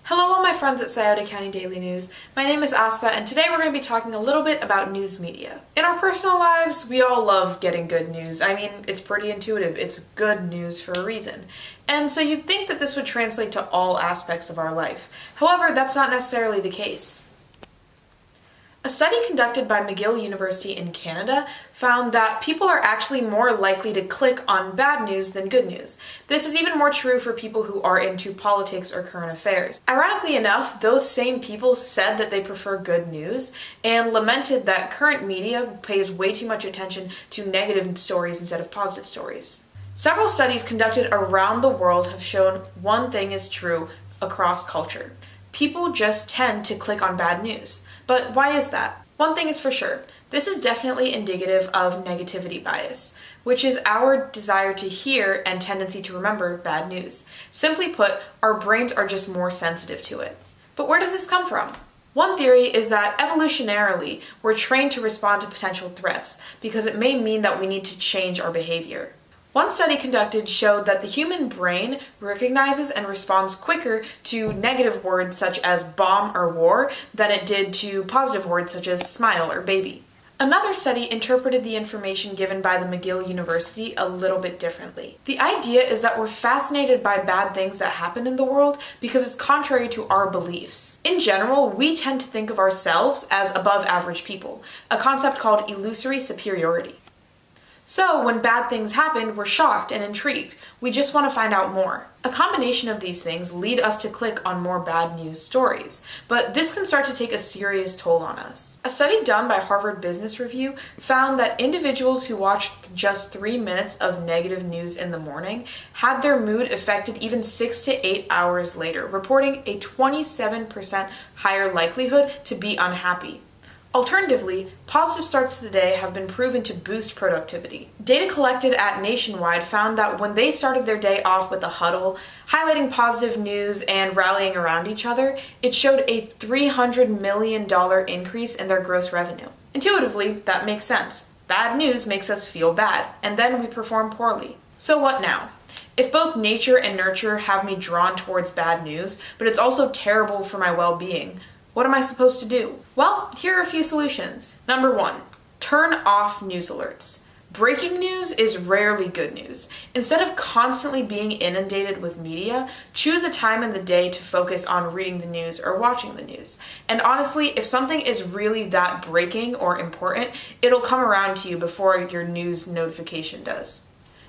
Hello all my friends at Scioto County Daily News. My name is Asta and today we're going to be talking a little bit about news media. In our personal lives, we all love getting good news. I mean, it's pretty intuitive. It's good news for a reason. And so you'd think that this would translate to all aspects of our life. However, that's not necessarily the case. A study conducted by McGill University in Canada found that people are actually more likely to click on bad news than good news. This is even more true for people who are into politics or current affairs. Ironically enough, those same people said that they prefer good news and lamented that current media pays way too much attention to negative stories instead of positive stories. Several studies conducted around the world have shown one thing is true across culture. People just tend to click on bad news. But why is that? One thing is for sure, this is definitely indicative of negativity bias, which is our desire to hear and tendency to remember bad news. Simply put, our brains are just more sensitive to it. But where does this come from? One theory is that evolutionarily, we're trained to respond to potential threats because it may mean that we need to change our behavior. One study conducted showed that the human brain recognizes and responds quicker to negative words such as bomb or war than it did to positive words such as smile or baby. Another study interpreted the information given by the McGill University a little bit differently. The idea is that we're fascinated by bad things that happen in the world because it's contrary to our beliefs. In general, we tend to think of ourselves as above average people, a concept called illusory superiority. So when bad things happen, we're shocked and intrigued. We just want to find out more. A combination of these things lead us to click on more bad news stories, but this can start to take a serious toll on us. A study done by Harvard Business Review found that individuals who watched just 3 minutes of negative news in the morning had their mood affected even 6 to 8 hours later, reporting a 27% higher likelihood to be unhappy. Alternatively, positive starts to the day have been proven to boost productivity. Data collected at Nationwide found that when they started their day off with a huddle, highlighting positive news and rallying around each other, it showed a $300 million increase in their gross revenue. Intuitively, that makes sense. Bad news makes us feel bad, and then we perform poorly. So what now? If both nature and nurture have me drawn towards bad news, but it's also terrible for my well-being, what am I supposed to do? Well, here are a few solutions. Number 1, turn off news alerts. Breaking news is rarely good news. Instead of constantly being inundated with media, choose a time in the day to focus on reading the news or watching the news. And honestly, if something is really that breaking or important, it'll come around to you before your news notification does.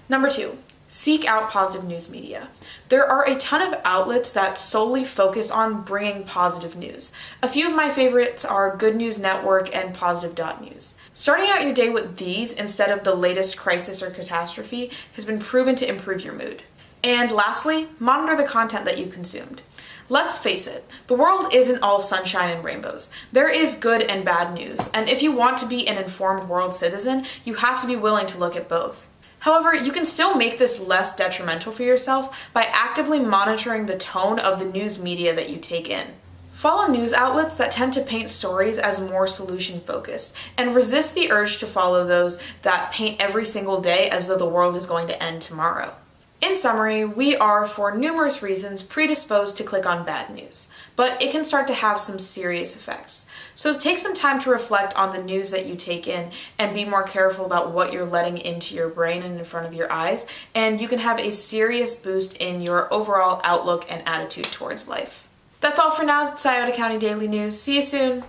Number 2, seek out positive news media. There are a ton of outlets that solely focus on bringing positive news. A few of my favorites are Good News Network and Positive.News. Starting out your day with these instead of the latest crisis or catastrophe has been proven to improve your mood. And lastly, monitor the content that you consumed. Let's face it, the world isn't all sunshine and rainbows. There is good and bad news, and if you want to be an informed world citizen, you have to be willing to look at both. However, you can still make this less detrimental for yourself by actively monitoring the tone of the news media that you take in. Follow news outlets that tend to paint stories as more solution-focused, and resist the urge to follow those that paint every single day as though the world is going to end tomorrow. In summary, we are, for numerous reasons, predisposed to click on bad news, but it can start to have some serious effects. So take some time to reflect on the news that you take in and be more careful about what you're letting into your brain and in front of your eyes, and you can have a serious boost in your overall outlook and attitude towards life. That's all for now, Scioto County Daily News. See you soon!